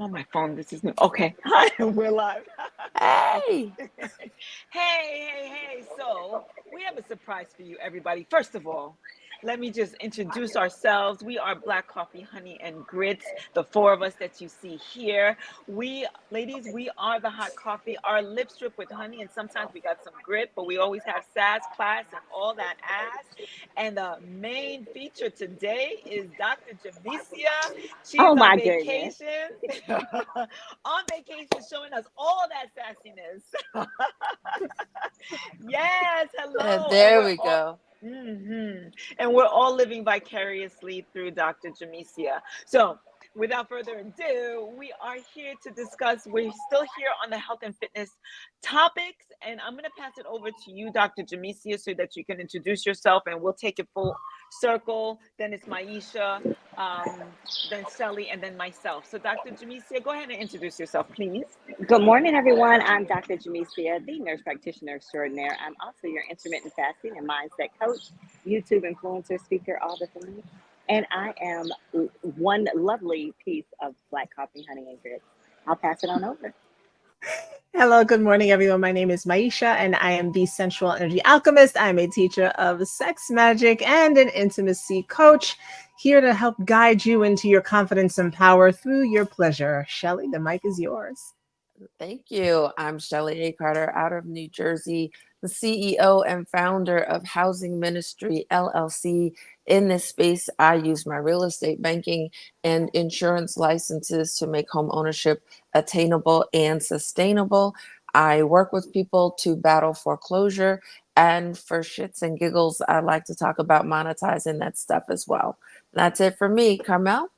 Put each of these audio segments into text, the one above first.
I'm on my phone. This is new. Okay. Hi, we're live. Hey, Hey. So, we have a surprise for you, everybody. First of all, let me just introduce ourselves. We are Black Coffee, Honey, and Grits, the four of us that you see here. Ladies, we are the hot coffee, our lips drip with honey, and sometimes we got some grit, but we always have sass, class, and all that ass. And the main feature today is Dr. Jamesia. She's Oh on my goodness. vacation, on vacation, showing us all that sassiness. Yes, hello, and there we're we all. go. And we're all living vicariously through Dr. Jamesia. So, without further ado, we are here to discuss. We're still here on the health and fitness topics, and I'm going to pass it over to you, Dr. Jamesia, so that you can introduce yourself, and we'll take it full circle. Then it's Maisha, then Shelly, and then myself. So, Dr. Jamesia, go ahead and introduce yourself, please. Good morning, everyone. I'm Dr. Jamesia, the nurse practitioner extraordinaire. I'm also your intermittent fasting and mindset coach, YouTube influencer, speaker, all the things. And I am one lovely piece of black coffee, honey, and grits. I'll pass it on over. Hello, good morning, everyone. My name is Maisha, and I am the Sensual Energy Alchemist. I'm a teacher of sex magic and an intimacy coach, here to help guide you into your confidence and power through your pleasure. Shelly, the mic is yours. Thank you. I'm Shelly A. Carter out of New Jersey, the CEO and founder of Housing Ministry LLC. In this space, I use my real estate banking and insurance licenses to make home ownership attainable and sustainable. I work with people to battle foreclosure, and for shits and giggles, I like to talk about monetizing that stuff as well. That's it for me, Carmel.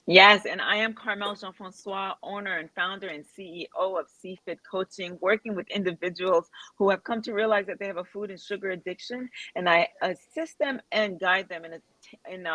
Yes, and I am Carmel Jean Francois, owner and founder and CEO of CFIT Coaching, working with individuals who have come to realize that they have a food and sugar addiction, and I assist them and guide them in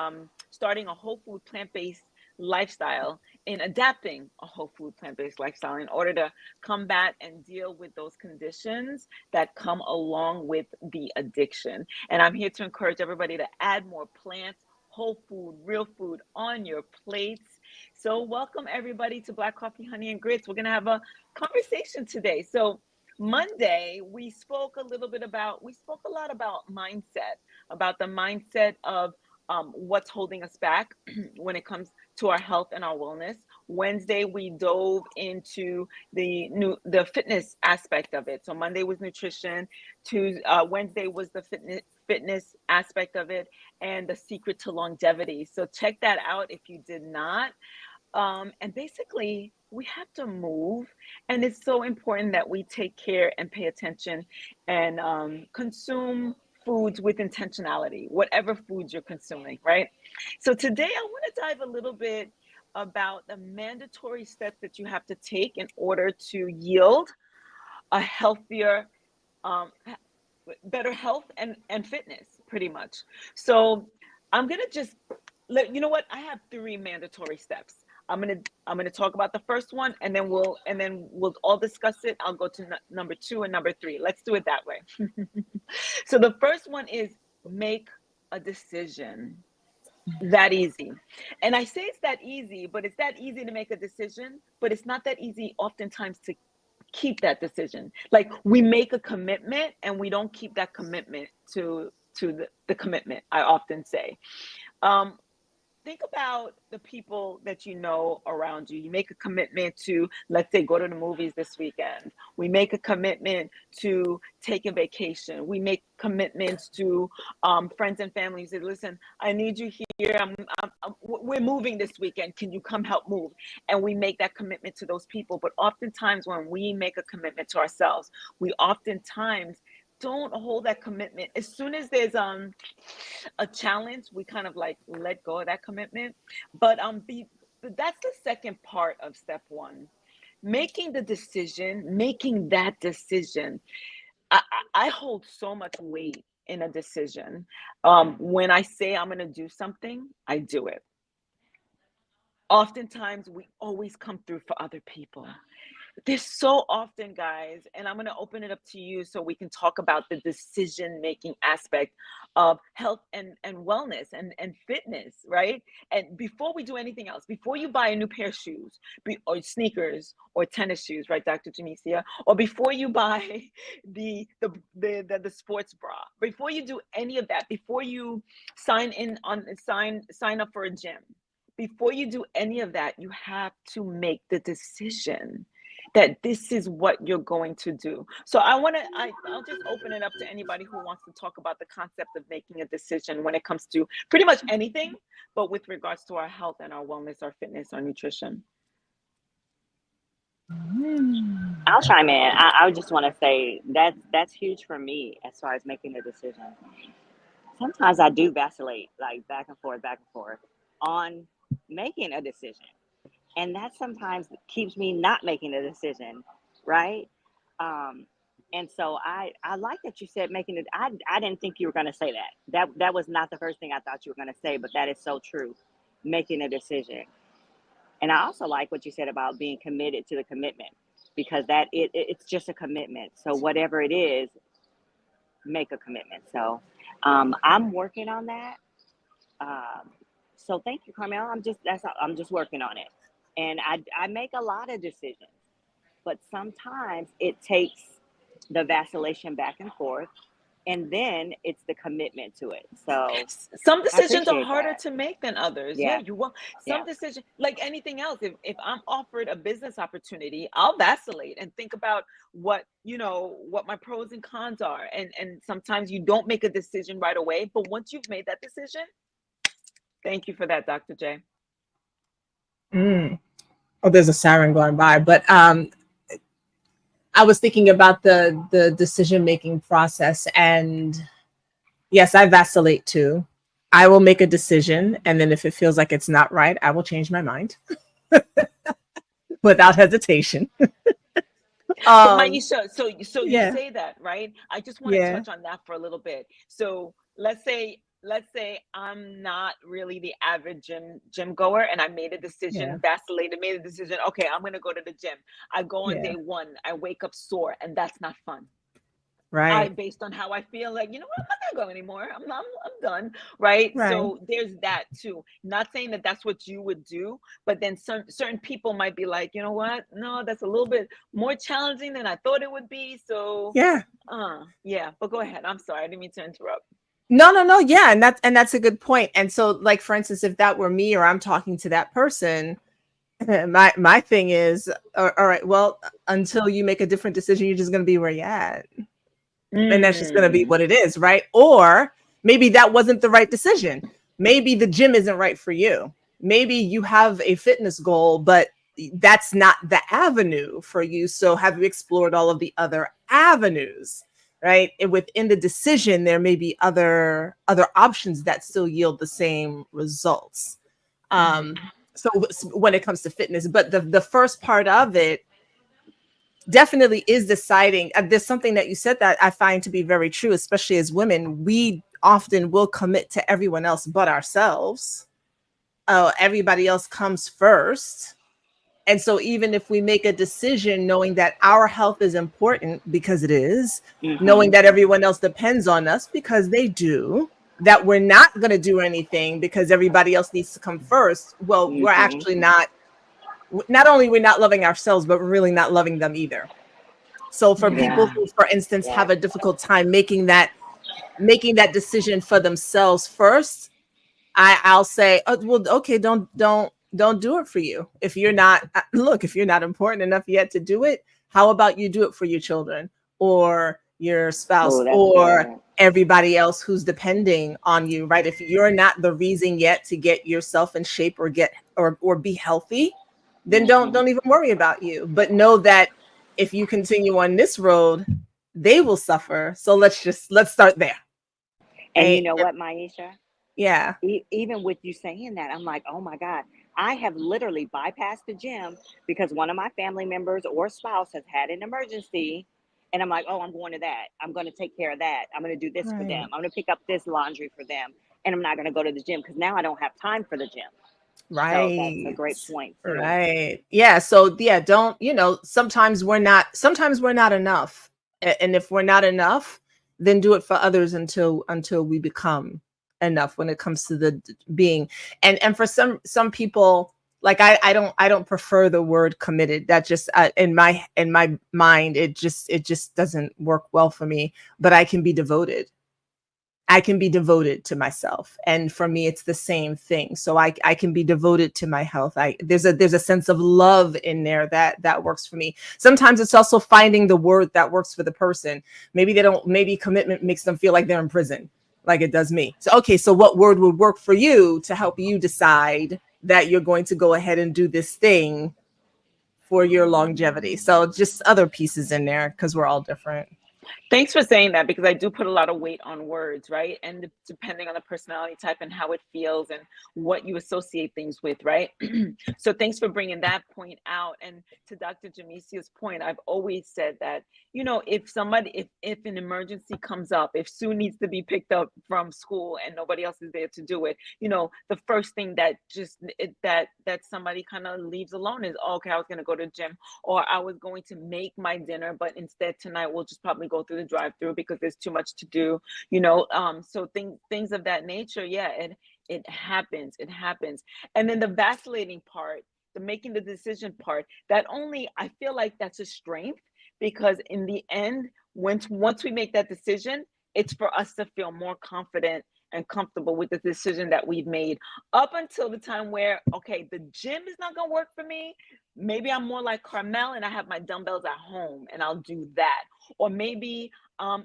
starting a whole food plant-based lifestyle, in adapting a whole food plant-based lifestyle in order to combat and deal with those conditions that come along with the addiction. And I'm here to encourage everybody to add more plants, whole food, real food on your plates. So, welcome everybody to Black Coffee, Honey, and Grits. We're going to have a conversation today. So, Monday, we spoke a lot about mindset, about the mindset of what's holding us back when it comes to our health and our wellness. Wednesday, we dove into the fitness aspect of it. So Monday was nutrition. Wednesday was the fitness aspect of it, and the secret to longevity. So check that out if you did not. And basically, we have to move, and it's so important that we take care and pay attention and consume foods with intentionality, whatever foods you're consuming, right? So today, I want to dive a little bit about the mandatory steps that you have to take in order to yield a healthier, um, better health and fitness, pretty much. So I'm gonna just let you know what I have three mandatory steps. I'm gonna talk about the first one, and then we'll all discuss it. I'll go to number two and number three. Let's do it that way. So the first one is make a decision. That easy. And I say it's that easy, but it's that easy to make a decision, but it's not that easy oftentimes to keep that decision. Like, we make a commitment and we don't keep that commitment to the commitment, I often say. Um, think about the people that you know around you. You make a commitment to, let's say, go to the movies this weekend. We make a commitment to take a vacation. We make commitments to friends and family. You say, listen, I need you here. We're moving this weekend. Can you come help move? And we make that commitment to those people. But oftentimes when we make a commitment to ourselves, we oftentimes don't hold that commitment. As soon as there's a challenge, we kind of like let go of that commitment. But that's the second part of step one. Making that decision. I hold so much weight in a decision. When I say I'm going to do something, I do it. Oftentimes, we always come through for other people. There's so often, guys, and I'm going to open it up to you so we can talk about the decision making aspect of health and wellness and fitness, right? And before we do anything else, before you buy a new pair of shoes or sneakers or tennis shoes, right, Dr. Jamesia, or before you buy the sports bra, before you do any of that, before you sign up for a gym, before you do any of that, you have to make the decision that this is what you're going to do. So I'll just open it up to anybody who wants to talk about the concept of making a decision when it comes to pretty much anything, but with regards to our health and our wellness, our fitness, our nutrition. I'll chime in. I just want to say that's huge for me as far as making a decision. Sometimes I do vacillate, like back and forth on making a decision. And that sometimes keeps me not making a decision, right? Um, and so I like that you said making it. I didn't think you were going to say that. That was not the first thing I thought you were going to say, but that is so true. Making a decision, and I also like what you said about being committed to the commitment, because it's just a commitment. So whatever it is, make a commitment. So I'm working on that. Um, so thank you, Carmel. I'm just working on it, and I make a lot of decisions, but sometimes it takes the vacillation back and forth, and then it's the commitment to it. So Some I decisions are appreciate harder that. to make than others. Yeah, Yeah, you want yeah. some decision like anything else. If I'm offered a business opportunity, I'll vacillate and think about what my pros and cons are. And sometimes you don't make a decision right away, but once you've made that decision, thank you for that, Dr. J. Mm. Oh, there's a siren going by, but I was thinking about the decision making process, and yes, I vacillate too. I will make a decision, and then if it feels like it's not right, I will change my mind without hesitation. But Um, Maisha, so you yeah, say that, right? I just want to yeah, touch on that for a little bit. So let's say I'm not really the average gym goer, and I made a yeah, decision, vacillated, made a decision. Okay, I'm gonna go to the gym. I go on yeah. day one, I wake up sore, and that's not fun. I Right, based on how I feel, like, you know what, I'm not gonna go anymore. I'm done, right? right. So there's that too. Not saying that that's what you would do, but then certain people might be like, you know what, no, that's a little bit more challenging than I thought it would be. So Yeah. yeah, but go ahead. I'm sorry, I didn't mean to interrupt. No, no, no. Yeah, and that's a good point. And so, like for instance, if that were me or I'm talking to that person, my thing is, all right, well, until you make a different decision, you're just going to be where you're at, and that's just going to be Mm, what it is, right? Or maybe that wasn't the right decision. Maybe the gym isn't right for you. Maybe you have a fitness goal, but that's not the avenue for you. So have you explored all of the other avenues? Right. And within the decision, there may be other options that still yield the same results. Um, mm, so when it comes to fitness, but the first part of it definitely is deciding. There's something that you said that I find to be very true, especially as women. We often will commit to everyone else but ourselves. Everybody else comes first. And so, even if we make a decision knowing that our health is important, because it is, knowing Mm-hmm. that everyone else depends on us because they do, that we're not going to do anything because everybody else needs to come first, well, we're Mm-hmm. actually not only we're not loving ourselves, but we're really not loving them either. So for people Yeah. mm, who, for instance, Yeah. have a difficult time making that decision for themselves first, I'll say, oh, well, okay, don't do it for you. If you're not look, if you're not important enough yet to do it, how about you do it for your children or your spouse Oh, that's or good. everybody else who's depending on you, right? If you're not the reason yet to get yourself in shape or get or be healthy, then don't Mm-hmm. don't even worry about you. But know that if you continue on this road, they will suffer. So let's start there. And you Right? know what, Maisha? Yeah. Even with you saying that, I'm like, oh my God, I have literally bypassed the gym because one of my family members or spouse has had an emergency. And I'm like, oh, I'm going to that. I'm going to take care of that. I'm going to do this for them. Right. I'm going to pick up this laundry for them. And I'm not going to go to the gym because now I don't have time for the gym. So that's a Right. great point too. Right. Yeah. So yeah, don't, sometimes we're not enough. And if we're not enough, then do it for others until we become enough when it comes to the being. And for some people, like I don't prefer the word committed. That just in my mind it just doesn't work well for me, but I can be devoted to myself. And for me, it's the same thing. So I can be devoted to my health. There's a sense of love in there that works for me. Sometimes it's also finding the word that works for the person. Maybe commitment makes them feel like they're in prison, like it does me. So, okay, so what word would work for you to help you decide that you're going to go ahead and do this thing for your longevity? So just other pieces in there because we're all different. Thanks for saying that because I do put a lot of weight on words, right? And depending on the personality type and how it feels and what you associate things with, right? So thanks for bringing that point out. And to Dr. Jamisia's point, I've always said that, if an emergency comes up, if Sue needs to be picked up from school and nobody else is there to do it, the first thing that somebody kind of leaves alone is, oh, okay, I was going to go to the gym, or I was going to make my dinner, but instead tonight we'll just probably go through the drive-through because there's too much to do, so things of that nature. Yeah, it happens. And then the vacillating part, the making the decision part, that only I feel like that's a strength, because in the end, once we make that decision, it's for us to feel more confident and comfortable with the decision that we've made, up until the time where, okay, the gym is not going to work for me. Maybe I'm more like Carmel and I have my dumbbells at home and I'll do that. Or maybe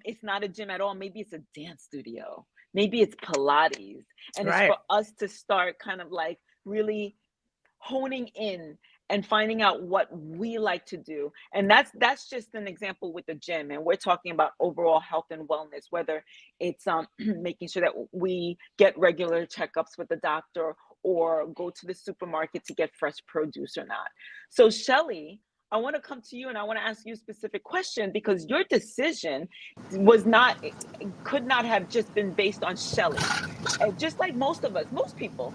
it's not a gym at all. Maybe it's a dance studio. Maybe it's Pilates. And it's Right. for us to start kind of like really honing in and finding out what we like to do. And that's just an example with the gym, and we're talking about overall health and wellness, whether it's making sure that we get regular checkups with the doctor or go to the supermarket to get fresh produce or not. So Shelly, I want to come to you and I want to ask you a specific question, because your decision was not could not have just been based on Shelly. Just like most of us, most people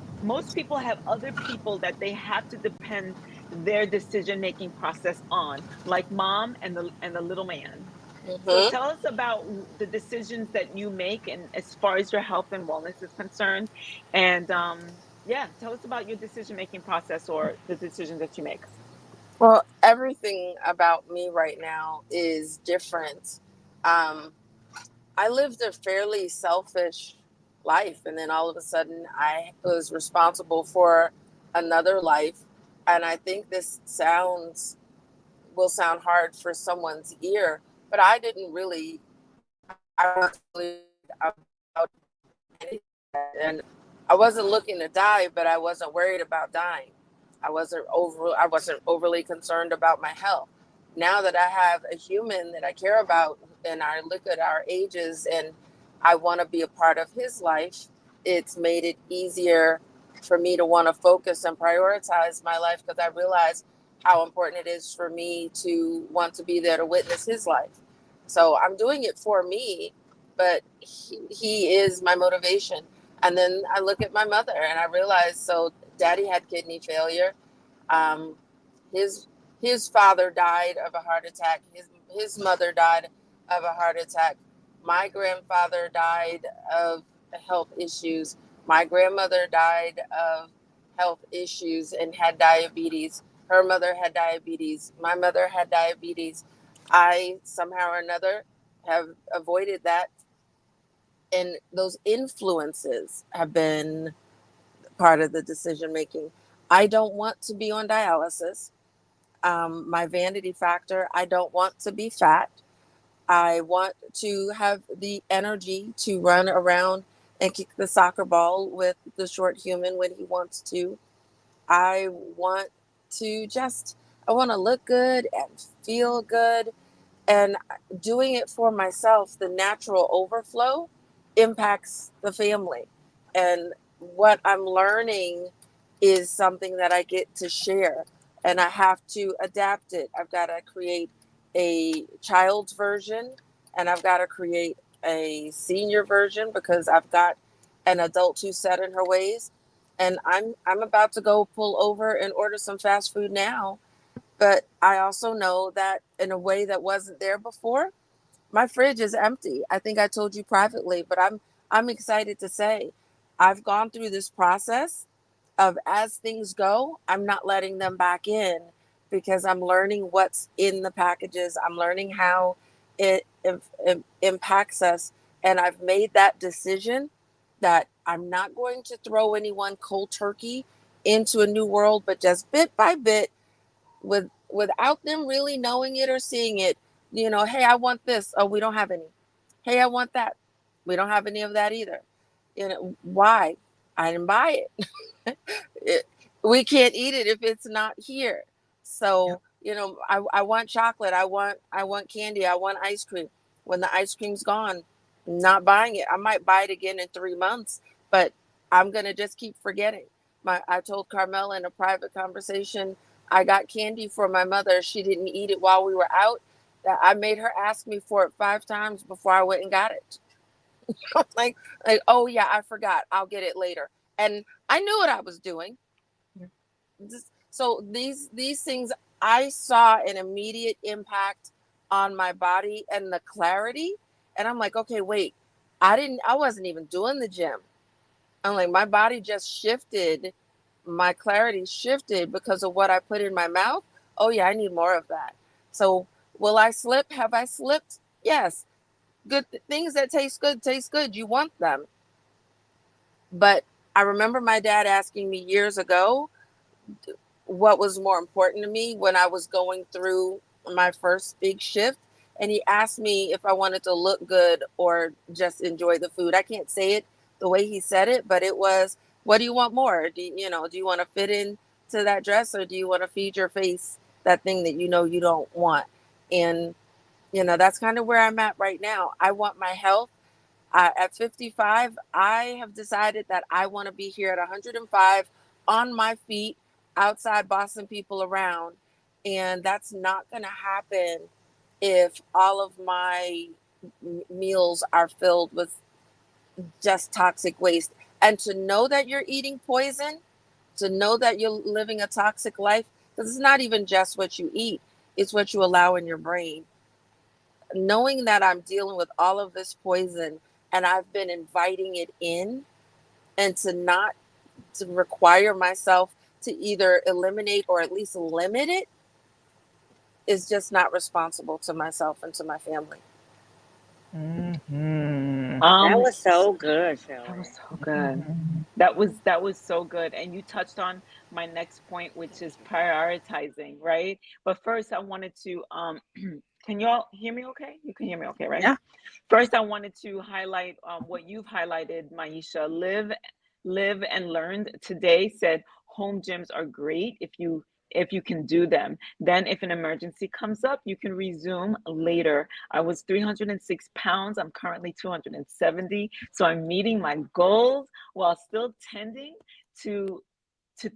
have other people that they have to depend their decision making process on, like mom and the little man. So Mm-hmm. tell us about the decisions that you make, and as far as your health and wellness is concerned, and yeah, tell us about your decision making process or the decisions that you make. Well, everything about me right now is different. Um, I lived a fairly selfish life, and then all of a sudden, I was responsible for another life. And I think this will sound hard for someone's ear, but I didn't really. I wasn't really about anything, and I wasn't looking to die, but I wasn't worried about dying. I wasn't overly concerned about my health. Now that I have a human that I care about, and I look at our ages and I want to be a part of his life, it's made it easier for me to want to focus and prioritize my life, because I realize how important it is for me to want to be there to witness his life. So I'm doing it for me, but he is my motivation. And then I look at my mother and I realize, so daddy had kidney failure. Um, his his father died of a heart attack. His mother died of a heart attack. My grandfather died of health issues. My grandmother died of health issues and had diabetes. Her mother had diabetes. My mother had diabetes. I somehow or another have avoided that, and those influences have been part of the decision making. I don't want to be on dialysis. My vanity factor, I don't want to be fat. I want to have the energy to run around and kick the soccer ball with the short human when he wants to. I want I want to look good and feel good, and doing it for myself, the natural overflow impacts the family. And what I'm learning is something that I get to share, and I have to adapt it. I've got to create a child's version, and I've got to create a senior version, because I've got an adult who's set in her ways. and I'm about to go pull over and order some fast food now. But I also know that in a way that wasn't there before, my fridge is empty. I think I told you privately, but I'm excited to say I've gone through this process of, as things go, I'm not letting them back in because I'm learning what's in the packages. I'm learning how it impacts us. And I've made that decision that I'm not going to throw anyone cold turkey into a new world, but just bit by bit, without them really knowing it or seeing it. Hey, I want this. Oh, we don't have any. Hey, I want that. We don't have any of that either. Why? I didn't buy it. it, we can't eat it if it's not here. Yep. So, I want chocolate. I want candy. I want ice cream. When the ice cream's gone, I'm not buying it. I might buy it again in 3 months, but I'm gonna just keep forgetting. I told Carmel in a private conversation, I got candy for my mother. She didn't eat it while we were out. That I made her ask me for it 5 times before I went and got it. like, oh yeah, I forgot. I'll get it later. And I knew what I was doing. So these things, I saw an immediate impact on my body and the clarity. And I'm like, okay, wait, I wasn't even doing the gym. I'm like, my body just shifted. My clarity shifted because of what I put in my mouth. Oh yeah, I need more of that. So will I slip? Have I slipped? Yes. Good things that taste good taste good. You want them. But I remember my dad asking me years ago what was more important to me when I was going through my first big shift. And he asked me if I wanted to look good or just enjoy the food. I can't say it the way he said it, but it was, what do you want more? Do you want to fit in to that dress, or do you want to feed your face that thing that you don't want? And that's kind of where I'm at right now. I want my health. At 55, I have decided that I want to be here at 105 on my feet, outside bossing people around. And that's not going to happen if all of my meals are filled with just toxic waste. And to know that you're eating poison, to know that you're living a toxic life, because it's not even just what you eat, it's what you allow in your brain. Knowing that I'm dealing with all of this poison and I've been inviting it in, and to require myself to either eliminate or at least limit it, is just not responsible to myself and to my family. Mm-hmm. That Um, was so good, that was Shelley. so good. Mm-hmm. That was so good. And you touched on my next point, which is prioritizing, right? But first I wanted to can you all hear me okay? You can hear me okay, right? Yeah. First I wanted to highlight what you've highlighted, Maisha. Live and learned today said home gyms are great if you can do them. Then if an emergency comes up, you can resume later. I was 306 pounds. I'm currently 270. So I'm meeting my goals while still tending to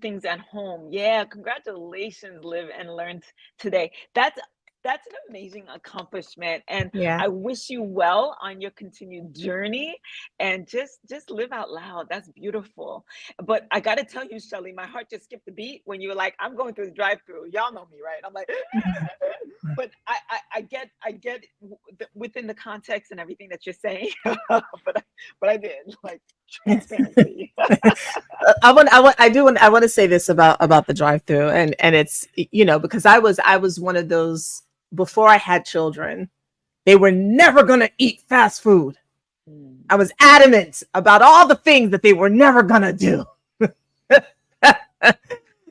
things at home. Yeah, congratulations, Live and Learn today. That's an amazing accomplishment, and Yeah. I wish you well on your continued journey, and just live out loud. That's beautiful. But I got to tell you, Shelly, my heart just skipped a beat when you were like, I'm going through the drive-through. Y'all know me, right? I'm like, but I get within the context and everything that you're saying, but I did like transparency. I want to say this about the drive through, and it's, because I was one of those before I had children. They were never gonna eat fast food. Mm. I was adamant about all the things that they were never gonna do.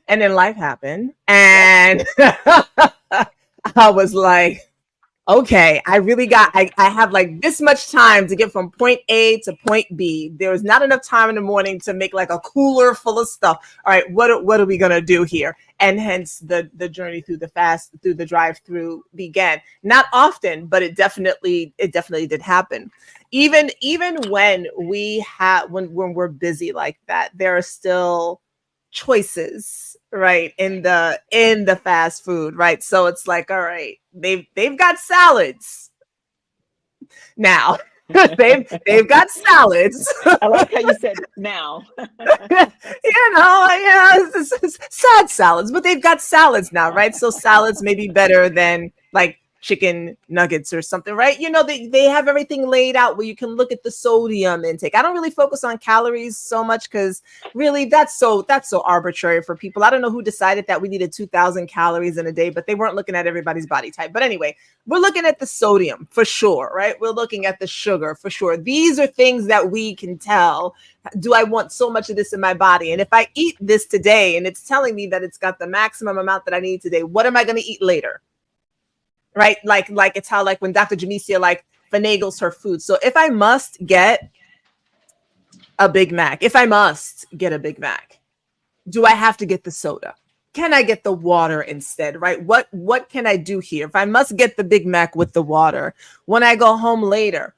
And then life happened, Yep. and I was like, okay, I have like this much time to get from point A to point B. There was not enough time in the morning to make like a cooler full of stuff. All right, what are we gonna do here? And hence the journey through the drive through began. Not often, but it definitely did happen. Even when we're busy like that, there are still choices, right, in the fast food, right? So it's like, all right, they've got salads now. They've got salads. I like how you said now. Yeah, it's sad salads, but they've got salads now, right? So salads may be better than like chicken nuggets or something, right? They have everything laid out where you can look at the sodium intake. I don't really focus on calories so much because really that's so arbitrary for people. I don't know who decided that we needed 2,000 calories in a day, but they weren't looking at everybody's body type. But anyway, we're looking at the sodium for sure, right? We're looking at the sugar for sure. These are things that we can tell. Do I want so much of this in my body? And if I eat this today and it's telling me that it's got the maximum amount that I need today, what am I going to eat later? Right? Like it's how like when Dr. Jamesia like finagles her food. So if I must get a Big Mac, do I have to get the soda? Can I get the water instead? Right? What can I do here? If I must get the Big Mac with the water, when I go home later,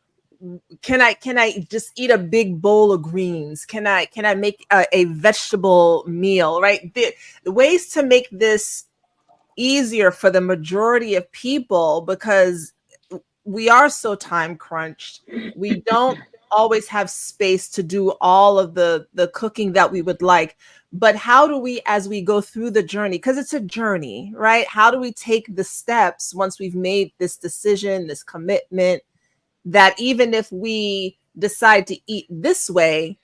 can I just eat a big bowl of greens? Can I make a vegetable meal? Right? The ways to make this easier for the majority of people, because we are so time crunched. We don't always have space to do all of the cooking that we would like. But how do we, as we go through the journey, because it's a journey, right? How do we take the steps once we've made this decision, this commitment, that even if we decide to eat this way,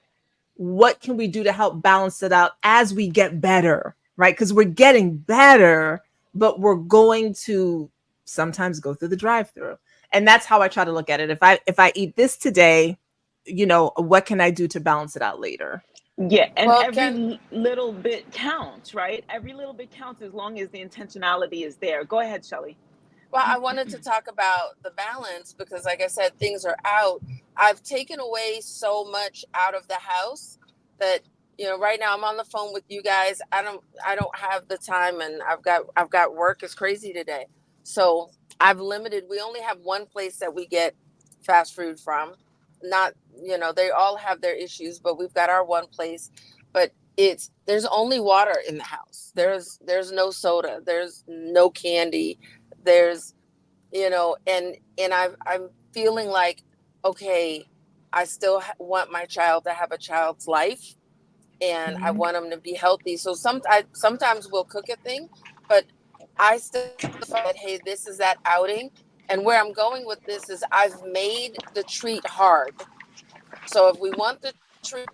what can we do to help balance it out as we get better, right? Because we're getting better, but we're going to sometimes go through the drive-through. And that's how I try to look at it. If I eat this today, what can I do to balance it out later? Yeah, and Well, every little bit counts, right? Every little bit counts as long as the intentionality is there. Go ahead, Shelly. Well, I wanted to talk about the balance because, like I said, things are out. I've taken away so much out of the house that right now I'm on the phone with you guys. I don't have the time, and I've got work. It's crazy today, so I've limited. We only have one place that we get fast food from. Not they all have their issues, but we've got our one place. But there's only water in the house. There's no soda. There's no candy. There's and I'm feeling like, okay, I still want my child to have a child's life, and I want them to be healthy. So sometimes we'll cook a thing, but I still find, hey, this is that outing. And where I'm going with this is I've made the treat hard. So if we want the treat,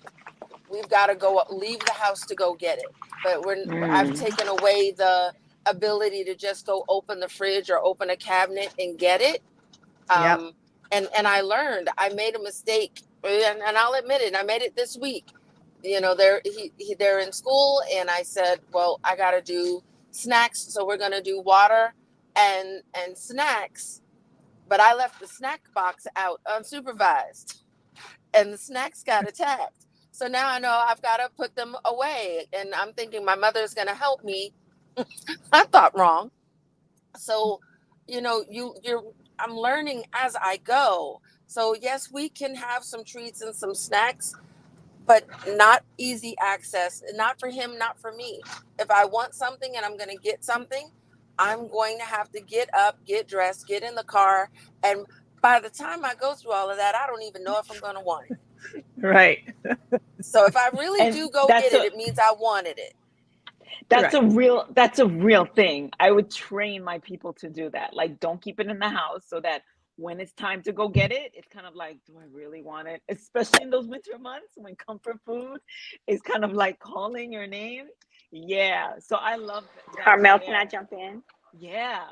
we've got to go leave the house to go get it. But I've taken away the ability to just go open the fridge or open a cabinet and get it. Yep. And I learned I made a mistake, and I'll admit it. I made it this week. They're in school, and I said, well, I got to do snacks, so we're going to do water and snacks. But I left the snack box out unsupervised, and the snacks got attacked. So now I know I've got to put them away, and I'm thinking my mother's going to help me. I thought wrong. So, I'm learning as I go. So yes, we can have some treats and some snacks, but not easy access. Not for him, not for me. If I want something and I'm going to get something, I'm going to have to get up, get dressed, get in the car. And by the time I go through all of that, I don't even know if I'm going to want it. Right. So if I really And do go get it, it means I wanted it. That's a real thing. I would train my people to do that. Like, don't keep it in the house so that when it's time to go get it, it's kind of like, do I really want it? Especially in those winter months when comfort food is kind of like calling your name. Yeah. So I love that. Carmel, can I jump in? Yeah.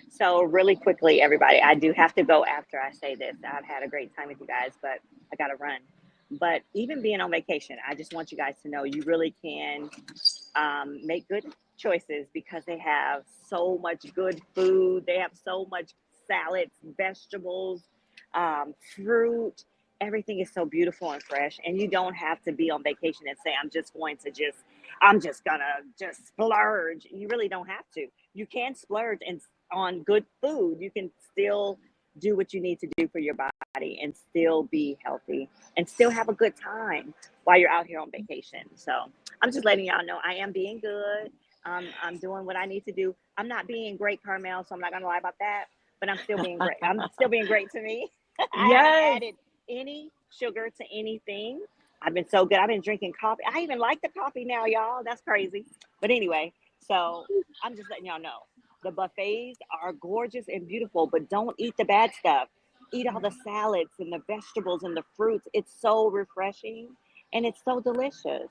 So really quickly, everybody, I do have to go after I say this. I've had a great time with you guys, but I got to run. But even being on vacation, I just want you guys to know you really can make good choices because they have so much good food. They have so much salads, vegetables, fruit. Everything is so beautiful and fresh. And you don't have to be on vacation and say, I'm just gonna just splurge. You really don't have to. You can splurge on good food. You can still do what you need to do for your body and still be healthy and still have a good time while you're out here on vacation. So I'm just letting y'all know I am being good. I'm doing what I need to do. I'm not being great, Carmel, so I'm not gonna lie about that, but I'm still being great. I'm still being great to me. I haven't Yes. added any sugar to anything. I've been so good. I've been drinking coffee. I even like the coffee now, y'all. That's crazy. But anyway, so I'm just letting y'all know the buffets are gorgeous and beautiful, but don't eat the bad stuff. Eat all the salads and the vegetables and the fruits. It's so refreshing and it's so delicious.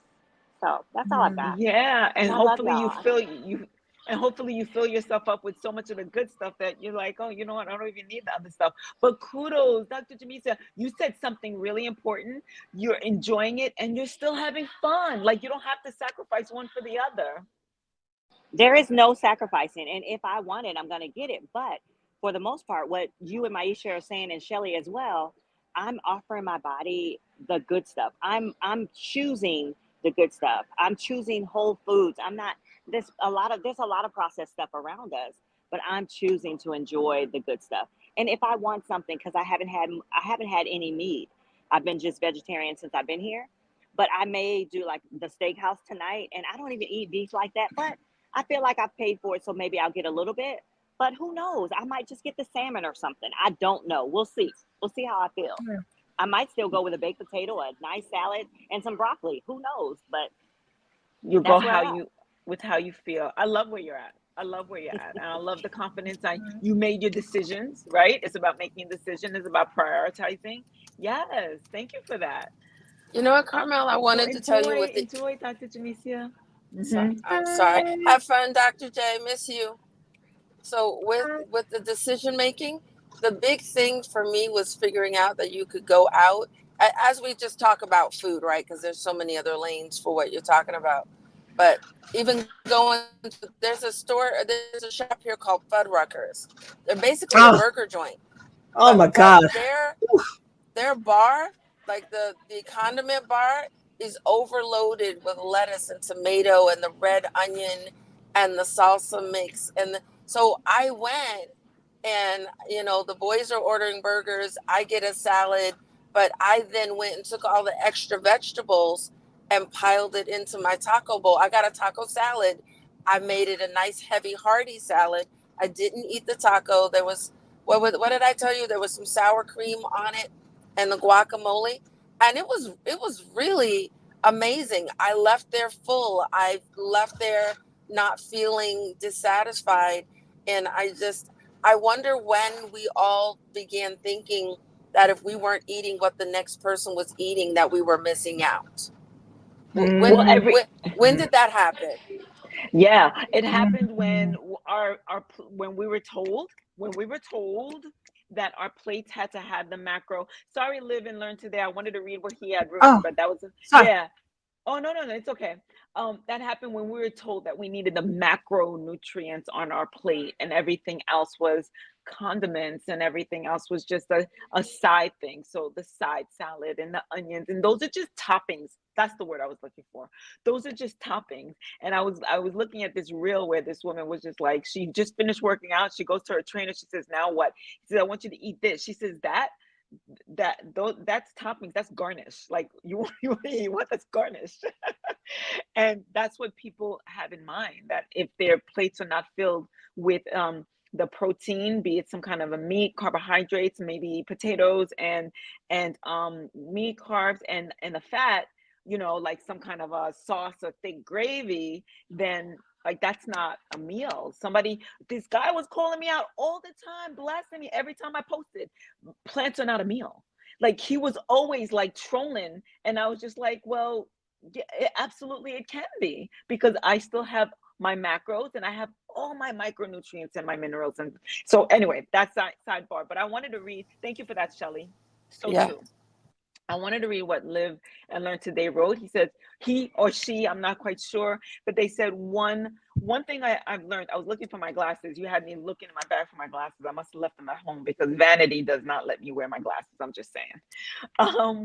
So that's all I've Mm. got. Yeah, And and I love hopefully you y'all. fill you and hopefully you fill yourself up with so much of the good stuff that you're like, oh, you know what? I don't even need the other stuff. But kudos, Dr. Jamisa, you said something really important. You're enjoying it and you're still having fun. Like you don't have to sacrifice one for the other. There is no sacrificing. And if I want it, I'm going to get it. But for the most part, what you and Maisha are saying, and Shelly as well, I'm offering my body the good stuff. I'm choosing the good stuff. I'm choosing whole foods. I'm not there's a lot of processed stuff around us, but I'm choosing to enjoy the good stuff. And if I want something, because I haven't had any meat. I've been just vegetarian since I've been here. But I may do like the steakhouse tonight, and I don't even eat beef like that. But I feel like I've paid for it, so maybe I'll get a little bit. But who knows? I might just get the salmon or something. I don't know. We'll see. We'll see how I feel. Yeah. I might still go with a baked potato, a nice salad, and some broccoli. Who knows? But You go that's where how I'm at. you with how you feel. I love where you're at. I love where you're at. And I love the confidence. You made your decisions, right? It's about making a decision, it's about prioritizing. Yes. Thank you for that. You know what, Uh, Carmel? I so wanted to tell you with the. enjoy, Dr. Jamicia. Sorry, Mm-hmm. I'm sorry. Have fun, Dr. J. Miss you. So with the decision making, the big thing for me was figuring out that you could go out as we just talk about food, right? Because there's so many other lanes for what you're talking about. But even going to, there's a shop here called Fuddruckers. They're basically a Oh, burger joint, oh my but God. their bar, like the condiment bar, is overloaded with lettuce and tomato and the red onion and the salsa mix. So I went and, the boys are ordering burgers. I get a salad, but I then went and took all the extra vegetables and piled it into my taco bowl. I got a taco salad. I made it a nice, heavy, hearty salad. I didn't eat the taco. There was, what did I tell you? There was some sour cream on it and the guacamole, and it was really amazing. I left there full. I left there not feeling dissatisfied, and I wonder when we all began thinking that if we weren't eating what the next person was eating, that we were missing out. Well, When Mm, every when, when did that happen? yeah, it happened when mm. when we were told that our plates had to have the macro. Sorry, live and learn today. I wanted to read what he had written, Oh, but that was sorry. yeah. Oh, no, no, no, it's okay. That happened when we were told that we needed the macronutrients on our plate and everything else was condiments and everything else was just a side thing. So the side salad and the onions and those are just toppings. That's the word I was looking for. Those are just toppings. And I was looking at this reel where this woman was just like, she just finished working out. She goes to her trainer. She says, now what? He says, I want you to eat this. She says, that's toppings, that's garnish, like you want that's garnish. And that's what people have in mind, that if their plates are not filled with the protein, be it some kind of a meat, carbohydrates, maybe potatoes and meat, carbs, and the fat, like some kind of a sauce or thick gravy, then like that's not a meal. This guy was calling me out all the time, blasting me every time I posted plants are not a meal. Like he was always like trolling, and I was just like, well, yeah, absolutely it can be, because I still have my macros and I have all my micronutrients and my minerals. And so anyway, that's sidebar. But I wanted to read. Thank you for that, Shelley. So Yeah. true. I wanted to read what Live and Learn Today wrote. He says he or she, I'm not quite sure, but they said one thing I've learned. I was looking for my glasses. You had me looking in my bag for my glasses. I must have left them at home because vanity does not let me wear my glasses. I'm just saying.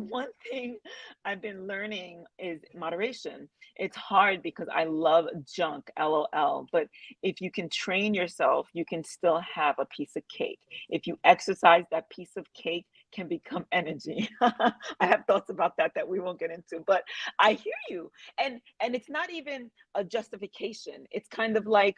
One thing I've been learning is moderation. It's hard because I love junk, LOL. But if you can train yourself, you can still have a piece of cake. If you exercise, that piece of cake can become energy. I have thoughts about that we won't get into, but I hear you. And it's not even a justification. It's kind of like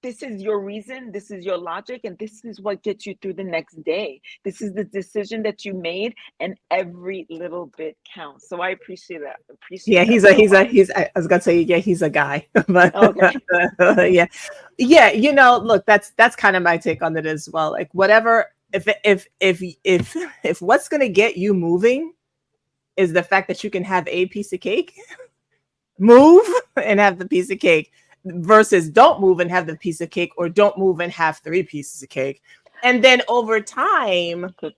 this is your reason, this is your logic, and this is what gets you through the next day. This is the decision that you made, and every little bit counts. So I Yeah, appreciate that so much. I was gonna say, yeah, he's a guy, but Okay. yeah, yeah. Look, that's kind of my take on it as well. Like, whatever, if what's gonna get you moving is the fact that you can have a piece of cake, move and have the piece of cake, versus don't move and have the piece of cake, or don't move and have three pieces of cake. And then Good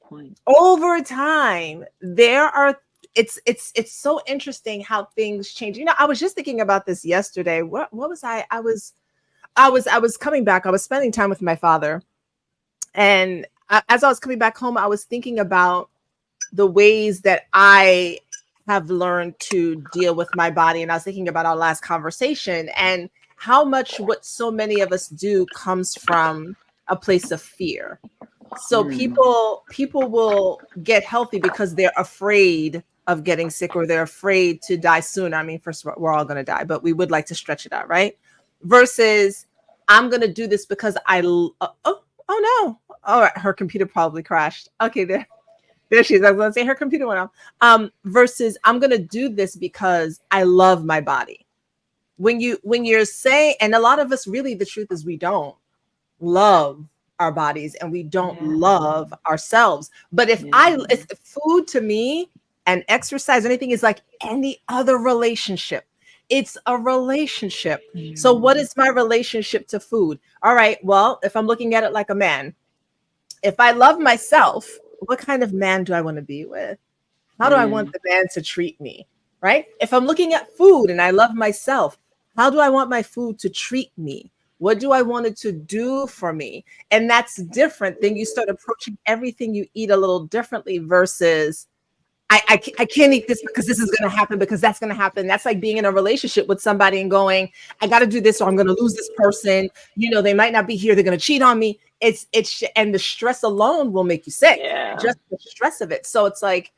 point. over time, there are it's so interesting how things change. I was just thinking about this yesterday. What was I was coming back. I was spending time with my father, and as I was coming back home, I was thinking about the ways that I have learned to deal with my body. And I was thinking about our last conversation and how much what so many of us do comes from a place of fear. So Mm, people will get healthy because they're afraid of getting sick, or they're afraid to die soon. I mean, first of all, we're all going to die, but we would like to stretch it out, right? Versus, I'm going to do this because oh no. All right, her computer probably crashed. Okay, there she is. I was going to say her computer went off. Versus, I'm going to do this because I love my body. When you're saying, and a lot of us, really, the truth is, we don't love our bodies, and we don't yeah. love ourselves. But Yeah. it's food to me, and exercise, anything, is like any other relationship. It's a relationship. So what Mm, is my relationship to food? All right, well, if I'm looking at it like a man, if I love myself, what kind of man do I want to be with? How do I want mm, the man to treat me? Right? If I'm looking at food and I love myself, how do I want my food to treat me? What do I want it to do for me? And that's different. Then you start approaching everything you eat a little differently, versus I can't eat this because this is going to happen, because that's going to happen. That's like being in a relationship with somebody and going, I got to do this or I'm going to lose this person. They might not be here. They're going to cheat on me. And the stress alone will make you sick, yeah. just the stress of it. So it's like,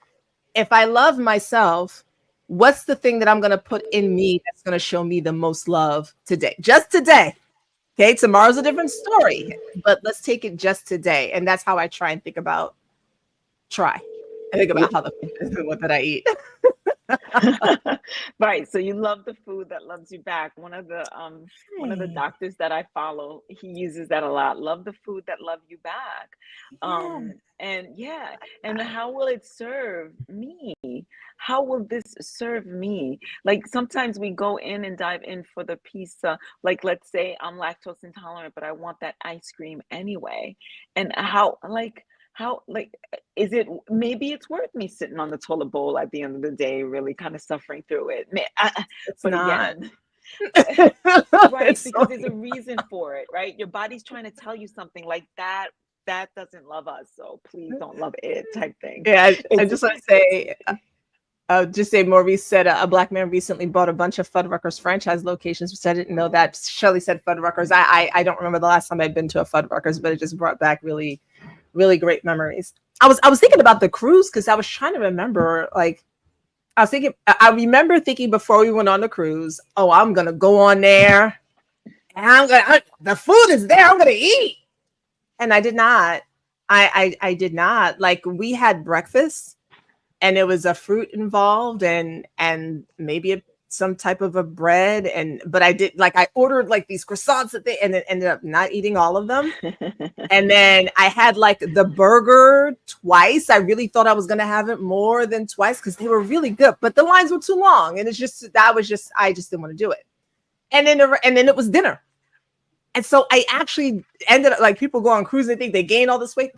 if I love myself, what's the thing that I'm going to put in me that's going to show me the most love today? Just today. Okay. Tomorrow's a different story, but let's take it just today. And that's how I try and try. I think about how the food is and what that I eat. Right. So you love the food that loves you back. One of the Hey, doctors that I follow, he uses that a lot. Love the food that love you back. yeah. And yeah, and how will it serve me? How will this serve me? Like sometimes we go in and dive in for the pizza. Like let's say I'm lactose intolerant, but I want that ice cream anyway. And how is it, maybe it's worth me sitting on the toilet bowl at the end of the day, really kind of suffering through it. It's But not. again, right, It's so, because there's a reason for it, right? Your body's trying to tell you something like that doesn't love us, so please don't love it type thing. yeah. I It's just want to say, just say Maurice said a black man recently bought a bunch of Fuddruckers franchise locations, which I didn't know that. Shelley said Fuddruckers. I don't remember the last time I'd been to a Fuddruckers, but it just brought back really, really great memories. I was thinking about the cruise, because I was trying to remember, like, I remember thinking before we went on the cruise, oh, I'm gonna go on there and the food is there, I'm gonna eat. And I did not. I did not. Like, we had breakfast, and it was a fruit involved, and maybe some type of a bread, but I ordered like these croissants and then ended up not eating all of them. And then I had like the burger twice. I really thought I was going to have it more than twice, because they were really good, but the lines were too long. And I just didn't want to do it. And then it was dinner. And so I actually ended up, like, people go on cruise and think they gain all this weight.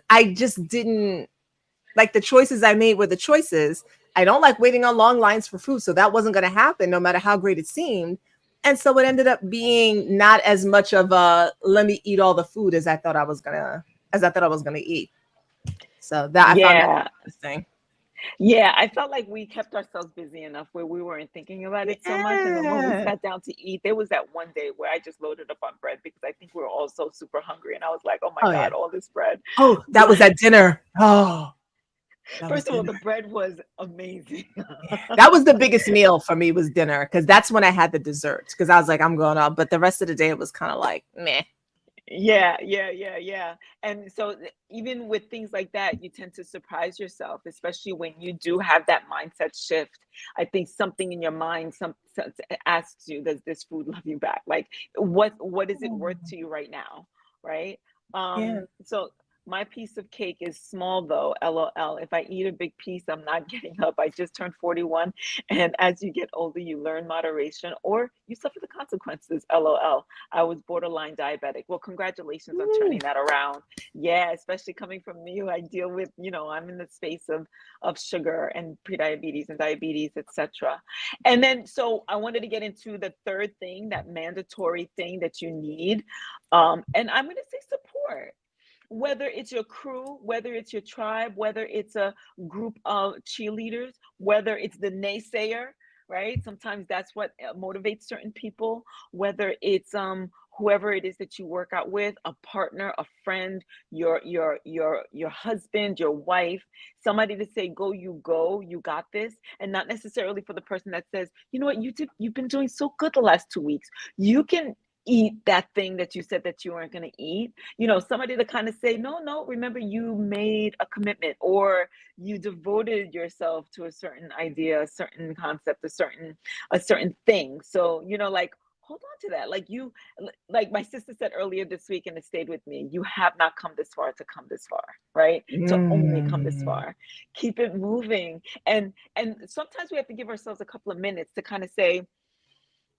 I just didn't like the choices I made were the choices. I don't like waiting on long lines for food. So that wasn't going to happen no matter how great it seemed. And so it ended up being not as much of a let me eat all the food as I thought I was gonna eat. So that I found that Yeah. interesting. Yeah, I felt like we kept ourselves busy enough where we weren't thinking about it so much. And then when we Yeah. sat down to eat, there was that one day where I just loaded up on bread because I think we were all so super hungry. And I was like, oh my Oh God, yeah. all this bread. Oh, that was But at dinner. Oh, That was First of all, dinner. the bread was amazing. Yeah. That was the biggest meal for me was dinner because that's when I had the desserts because I was like, I'm going up. But the rest of the day it was kind of like meh. Yeah, yeah, yeah, yeah. And so even with things like that, you tend to surprise yourself, especially when you do have that mindset shift. I think something in your mind asks you, does this food love you back? Like what is it worth to you right now? Right? Yeah. So my piece of cake is small though, LOL. If I eat a big piece, I'm not getting up. I just turned 41. And as you get older, you learn moderation or you suffer the consequences, LOL. I was borderline diabetic. Well, congratulations on Ooh. turning that around. Yeah, especially coming from me, who I deal with, I'm in the space of sugar and prediabetes and diabetes, etc. And then so I wanted to get into the third thing, that mandatory thing that you need. And I'm going to say support, whether it's your crew, whether it's your tribe, whether it's a group of cheerleaders, whether it's the naysayer, right? Sometimes that's what motivates certain people, whether it's whoever it is that you work out with, a partner, a friend, your husband, your wife, somebody to say go, you got this, and not necessarily for the person that says, you know what, you've been doing so good the last 2 weeks. You can eat that thing that you said that you weren't going to eat. Somebody to kind of say, no, no, remember you made a commitment or you devoted yourself to a certain idea, a certain concept, a certain thing. So, like, hold on to that. Like my sister said earlier this week, and it stayed with me, you have not come this far to come this far, right? To only come this Mm. far. Keep it moving. And sometimes we have to give ourselves a couple of minutes to kind of say,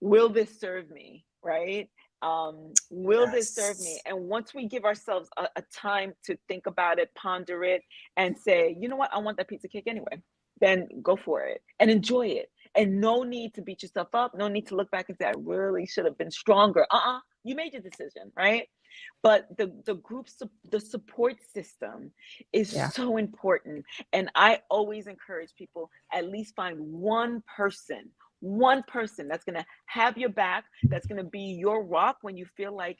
will this serve me, right? Will this serve me? Yes. And once we give ourselves a time to think about it, ponder it, and say, you know what, I want that pizza cake anyway, then go for it and enjoy it. And no need to beat yourself up, no need to look back and say, I really should have been stronger. You made your decision, right? But the support system is Yeah. so important. And I always encourage people, at least find one person that's going to have your back, that's going to be your rock when you feel like,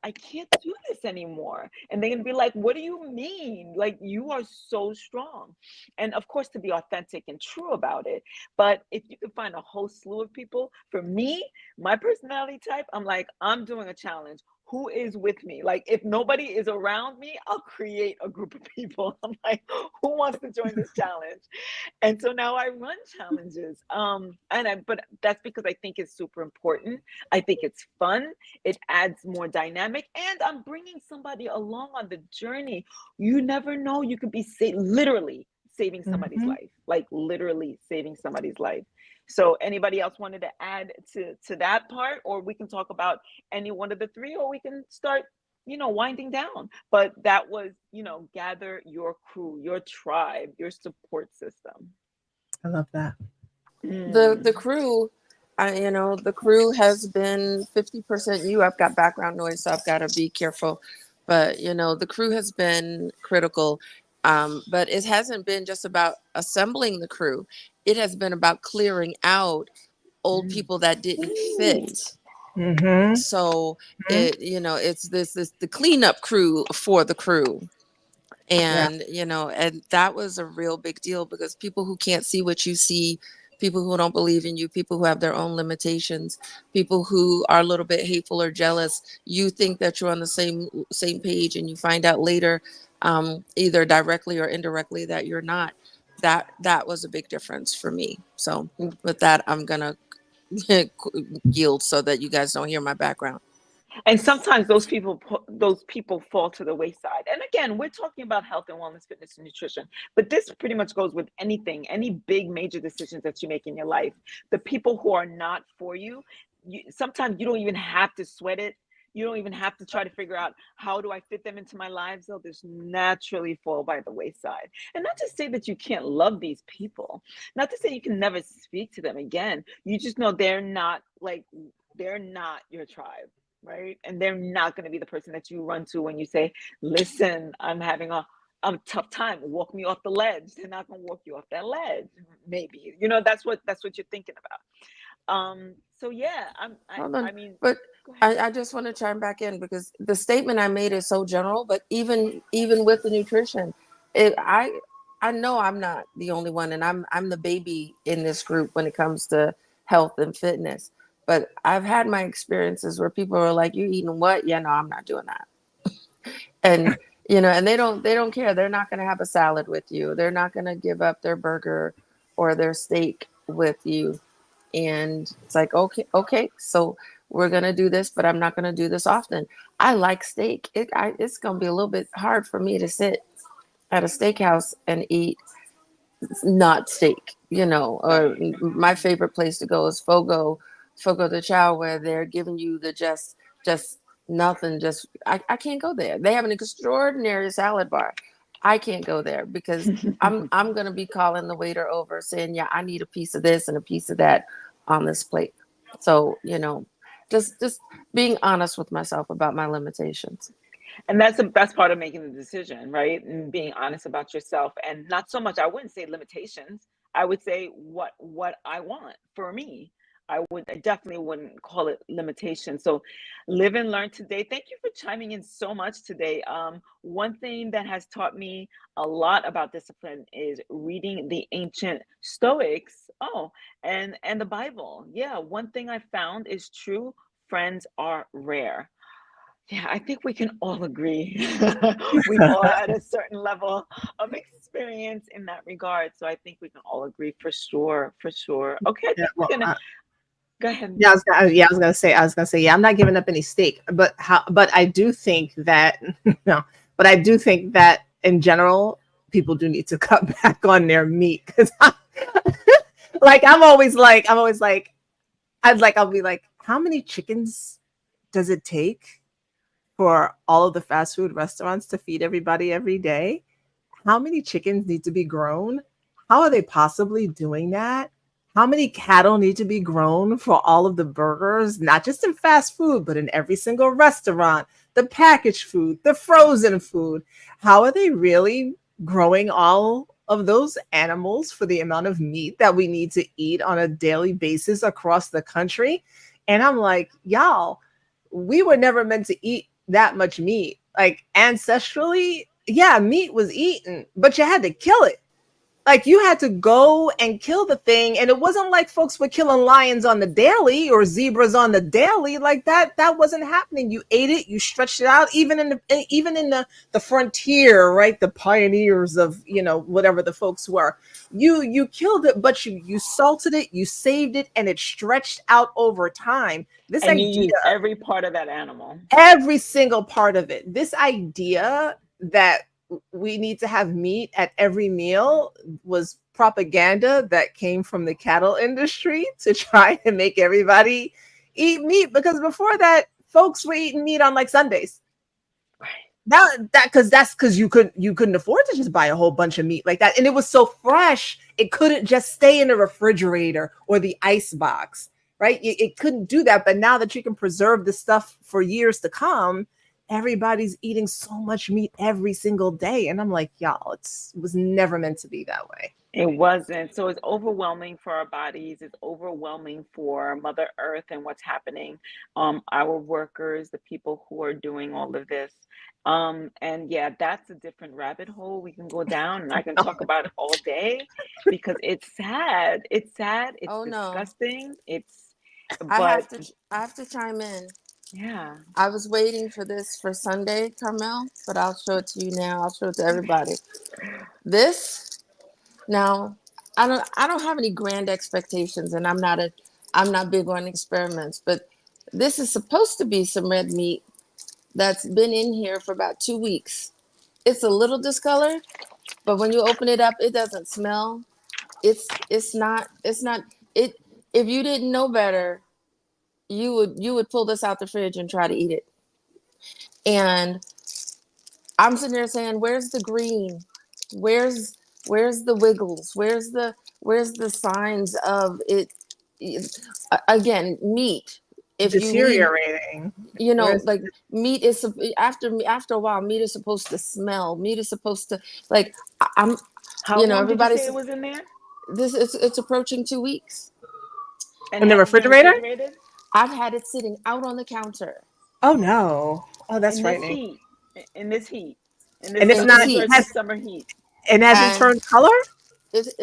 I can't do this anymore. And they're going to be like, what do you mean? Like, you are so strong. And of course, to be authentic and true about it. But if you can find a whole slew of people, for me, my personality type, I'm like, I'm doing a challenge. Who is with me? Like, if nobody is around me, I'll create a group of people. I'm like, who wants to join this challenge? And so now I run challenges. But that's because I think it's super important. I think it's fun. It adds more dynamic, and I'm bringing somebody along on the journey. You never know. You could be literally saving somebody's Mm-hmm. life, like literally saving somebody's life. So anybody else wanted to add to that part, or we can talk about any one of the three, or we can start winding down. But that was, gather your crew, your tribe, your support system. I love that. The Mm. crew, the crew has been 50% you. I've got background noise, so I've got to be careful. But the crew has been critical. But it hasn't been just about assembling the crew. It has been about clearing out old Mm. people that didn't fit. Mm-hmm. So it's this the cleanup crew for the crew. Yeah. And that was a real big deal because people who can't see what you see, people who don't believe in you, people who have their own limitations, people who are a little bit hateful or jealous, you think that you're on the same page, and you find out later, either directly or indirectly, that you're not. That was a big difference for me. So with that, I'm gonna yield so that you guys don't hear my background. And sometimes those people fall to the wayside. And again, we're talking about health and wellness, fitness and nutrition, but this pretty much goes with anything, any big major decisions that you make in your life. The people who are not for you, sometimes you don't even have to sweat it. You don't even have to try to figure out, how do I fit them into my lives? They'll just naturally fall by the wayside. And not to say that you can't love these people, not to say you can never speak to them again. You just know they're not your tribe, right? And they're not going to be the person that you run to when you say, listen, I'm having a tough time. Walk me off the ledge. They're not going to walk you off that ledge. Maybe, that's what you're thinking about. So yeah, Hold on. I mean, But go ahead. I just want to chime back in because the statement I made is so general, but even with the nutrition, it I I know I'm not the only one, and I'm the baby in this group when it comes to health and fitness. But I've had my experiences where people are like, "You eating what?" Yeah, no, I'm not doing that. And and they don't care. They're not going to have a salad with you. They're not going to give up their burger or their steak with you. And it's like, okay, so we're going to do this, but I'm not going to do this often. I like steak. It's going to be a little bit hard for me to sit at a steakhouse and eat not steak, or Right. my favorite place to go is Fogo de Chao, where they're giving you the just nothing. Just I can't go there. They have an extraordinary salad bar. I can't go there because I'm gonna be calling the waiter over saying, yeah, I need a piece of this and a piece of that on this plate. So, just being honest with myself about my limitations. And that's part of making the decision, right? And being honest about yourself, and not so much, I wouldn't say limitations. I would say what I want for me. I definitely wouldn't call it limitation. So live and learn today. Thank you for chiming in so much today. One thing that has taught me a lot about discipline is reading the ancient Stoics. Oh, and the Bible. Yeah, one thing I found is true friends are rare. Yeah, I think we can all agree. We've all had a certain level of experience in that regard. So I think we can all agree for sure, for sure. Okay, I Yeah, think we're well, gonna go ahead. yeah, I was gonna say, yeah, I'm not giving up any steak, but I do think that no, but I do think that in general, people do need to cut back on their meat because, like, I'll be like, how many chickens does it take for all of the fast food restaurants to feed everybody every day? How many chickens need to be grown? How are they possibly doing that? How many cattle need to be grown for all of the burgers, not just in fast food, but in every single restaurant, the packaged food, the frozen food? How are they really growing all of those animals for the amount of meat that we need to eat on a daily basis across the country? And I'm like, y'all, we were never meant to eat that much meat. Like ancestrally, yeah, meat was eaten, but you had to kill it. Like you had to go and kill the thing, and it wasn't like folks were killing lions on the daily or zebras on the daily. Like that wasn't happening. You ate it, you stretched it out. Even in the frontier, right? The pioneers of whatever the folks were. You killed it, but you salted it, you saved it, and it stretched out over time. This And you idea, use every part of that animal. every single part of it. This idea that we need to have meat at every meal was propaganda that came from the cattle industry to try and make everybody eat meat, because before that folks were eating meat on like Sundays. Right. That's because you couldn't afford to just buy a whole bunch of meat like that, and it was so fresh it couldn't just stay in the refrigerator or the ice box, right? It couldn't do that. But now that you can preserve this stuff for years to come, everybody's eating so much meat every single day, and I'm like, y'all, it was never meant to be that way. It wasn't. So it's overwhelming for our bodies. It's overwhelming for Mother Earth and what's happening. Our workers, the people who are doing all of this. And yeah, that's a different rabbit hole we can go down, and I can talk about it all day because it's sad. It's sad. It's Oh no, disgusting. I But have to I have to chime in. yeah. I was waiting for this for Sunday, Carmel, but I'll show it to you now. I'll show it to everybody. This now, I don't have any grand expectations, and I'm not big on experiments, but this is supposed to be some red meat that's been in here for about 2 weeks. It's a little discolored, but when you open it up, it doesn't smell. It's not it. If you didn't know better, you would pull this out the fridge and try to eat it. And I'm sitting there saying, "Where's the green? Where's where's the wiggles? Where's the signs of it?" Again, meat. If you need, Deteriorating. Where's like meat is after a while, meat is supposed to smell. Meat is supposed to like I'm, How long did you say everybody's it was in there? this. It's approaching 2 weeks. And in the has it been refrigerator? refrigerated? I've had it sitting out on the counter, Oh no. Oh, that's In this frightening. heat, in this heat, in And this it's and it's southern not heat. Jersey summer heat. And hasn't And turned color? it's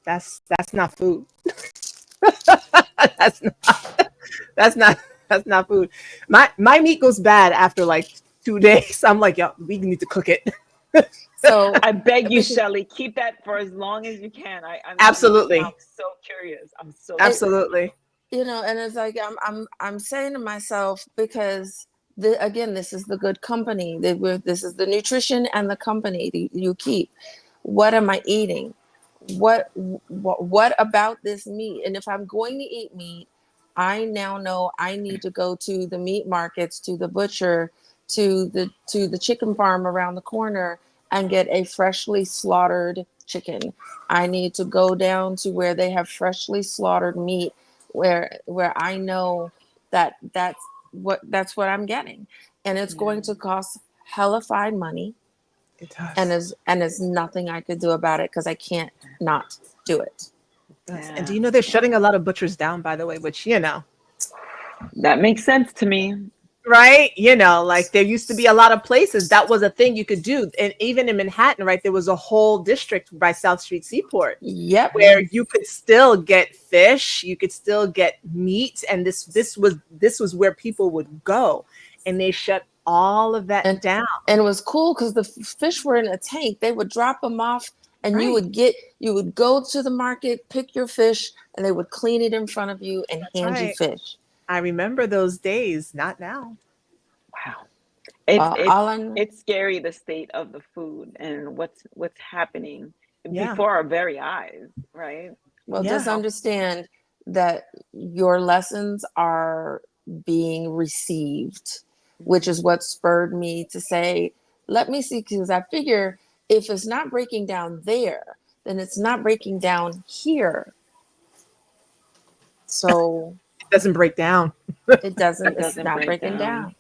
That's not food. that's not that's not that's not food. My meat goes bad after like 2 days. I'm like, yo, we need to cook it. so I beg you, because Shelly, keep that for as long as you can. I'm now Absolutely. so curious. I'm so it, curious. Absolutely. and it's like I'm saying to myself, because again, this is the good company that this is the nutrition and the company that you keep. What am I eating? What about this meat? And if I'm going to eat meat, I now know I need to go to the meat markets, to the butcher, to the chicken farm around the corner and get a freshly slaughtered chicken. I need to go down to where they have freshly slaughtered meat, where I know that that's what I'm getting. And it's Yeah. going to cost hellified money, It and does. there's nothing I could do about it because I can't not do it. It does. And do Yeah. you know they're shutting a lot of butchers down, by the way, which That makes sense to me. right? Like there used to be a lot of places that was a thing you could do. And even in Manhattan, right, there was a whole district by South Street Seaport Yep. where Yes. you could still get fish, you could still get meat, and this was where people would go. And they shut all of that and down. and it was cool because the fish were in a tank. They would drop them off, and Right. you would go to the market, pick your fish, and they would clean it in front of you and That's hand you right. fish. I remember those days, not now. Wow. It's uh, it's all I it's scary, the state of the food and what's happening Yeah. before our very eyes, right? Well, just Yeah. Wow. understand that your lessons are being received, which Mhm. is what spurred me to say, let me see, because I figure if it's not breaking down there, then it's not breaking down here. So It doesn't break down. It it's doesn't not break breaking down.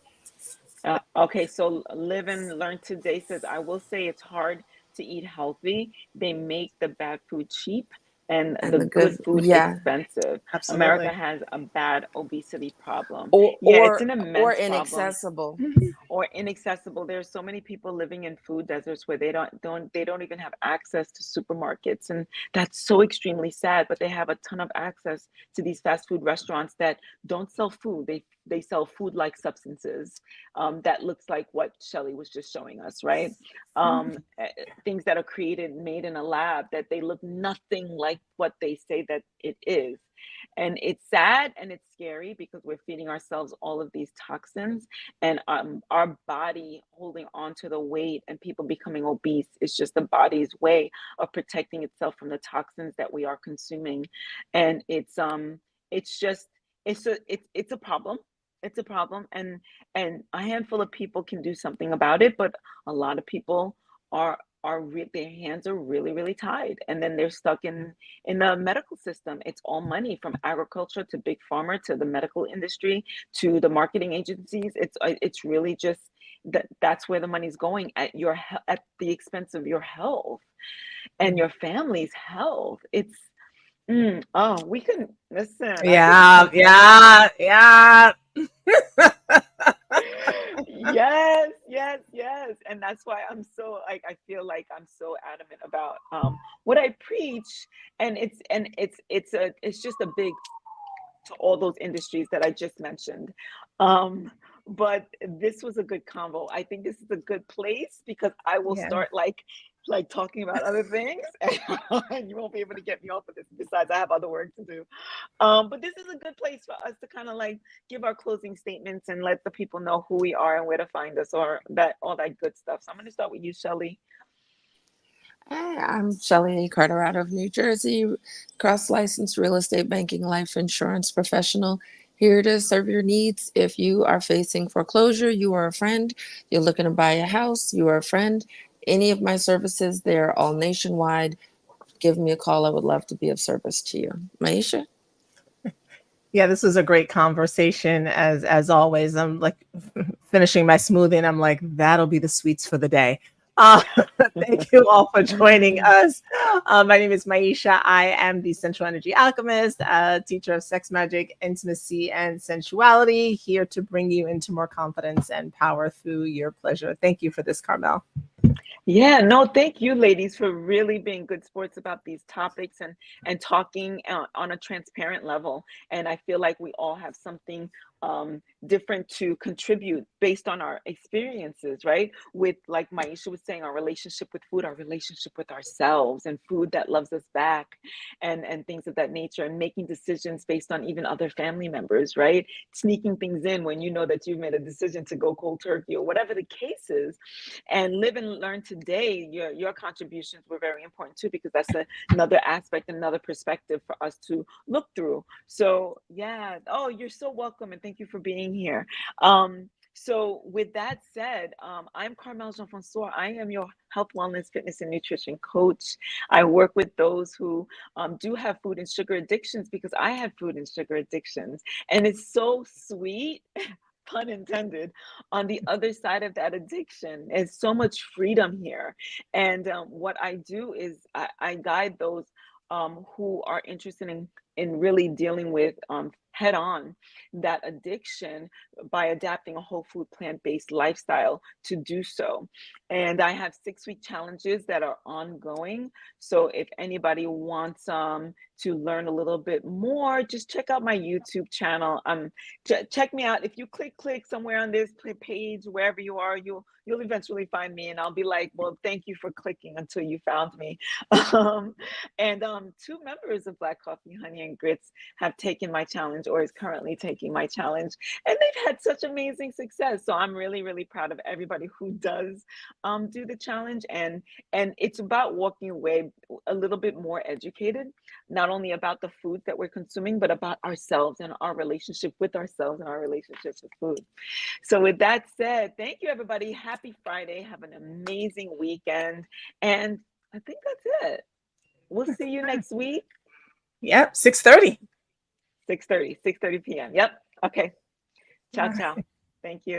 down. Okay, so Live and Learn Today says, I will say it's hard to eat healthy. They make the bad food cheap and And the the good, good food yeah, expensive. America Absolutely. has a bad obesity problem. or Yeah, it's or an or immense problem. inaccessible. Mhm. Or inaccessible. There's so many people living in food deserts where they don't even have access to supermarkets, and that's so extremely sad. But they have a ton of access to these fast food restaurants that don't sell food. They sell food like substances, that looks like what Shelley was just showing us, right? Things that are created, made in a lab, that they look nothing like what they say that it is. And it's sad and it's scary because we're feeding ourselves all of these toxins, and our body holding on to the weight and people becoming obese is just the body's way of protecting itself from the toxins that we are consuming. And it's just it's a problem. It's a problem, and a handful of people can do something about it, but a lot of people are their hands are really really tied, and then they're stuck in the medical system. It's all money, from agriculture to big pharma to the medical industry to the marketing agencies. It's really just that's where the money's going, at the expense of your health and your family's health. Oh, we can listen. I could Yeah, talk forever. yeah, yeah. Yes, yes, yes. And that's why I'm so, like, I feel like I'm so adamant about what I preach. And it's just a big to all those industries that I just mentioned. Um, but this was a good convo. I think this is a good place because I will Yeah. start like talking about other things, and you won't be able to get me off of this. Besides, I have other work to do. But this is a good place for us to kind of like give our closing statements and let the people know who we are and where to find us, or that all that good stuff. So I'm going to start with you, Shelley. Hi, I'm Shelley A. Carter out of New Jersey, cross licensed real estate banking life insurance professional. Here to serve your needs. If you are facing foreclosure, you are a friend. You're looking to buy a house, you are a friend. Any of my services, they're all nationwide. Give me a call. I would love to be of service to you. Maisha? Yeah, this was a great conversation as always. I'm like finishing my smoothie and I'm like, that'll be the sweets for the day. Uh, Thank you all for joining us. My name is Maisha. I am the Sensual Energy Alchemist, a teacher of sex magic, intimacy, and sensuality, here to bring you into more confidence and power through your pleasure. Thank you for this, Carmel. Yeah, no, thank you, ladies, for really being good sports about these topics and talking on a transparent level. And I feel like we all have something different to contribute based on our experiences, right? With, like Maisha was saying, our relationship with food, our relationship with ourselves, and food that loves us back, and things of that nature, and making decisions based on even other family members, right? Sneaking things in when you know that you've made a decision to go cold turkey or whatever the case is. And live and learn today, your contributions were very important too, because that's another aspect, another perspective for us to look through. So yeah, oh, you're so welcome, and thank you for being here. So with that said, I'm Carmel Jean-Francois. I am your health, wellness, fitness, and nutrition coach. I work with those who do have food and sugar addictions, because I have food and sugar addictions. And it's so sweet, pun intended, on the other side of that addiction. There's so much freedom here. And what I do is I guide those who are interested in really dealing with head on that addiction by adapting a whole food plant-based lifestyle to do so. And I have 6-week challenges that are ongoing. So if anybody wants to learn a little bit more, just check out my YouTube channel. Check me out. If you click somewhere on this page, wherever you are, you'll eventually find me, and I'll be like, well, thank you for clicking until you found me. And 2 members of Black Coffee, Honey, and Grits have taken my challenge, or is currently taking my challenge, and they've had such amazing success. So I'm really, really proud of everybody who does do the challenge. And it's about walking away a little bit more educated, not only about the foods that we're consuming, but about ourselves and our relationship with ourselves and our relationships with food. So with that said, thank you, everybody. Happy Friday. Have an amazing weekend. And I think that's it. We'll see you next week. Yep, 6:30. 6:30 p.m. Yep. Okay. All Ciao, ciao. right. Thank you.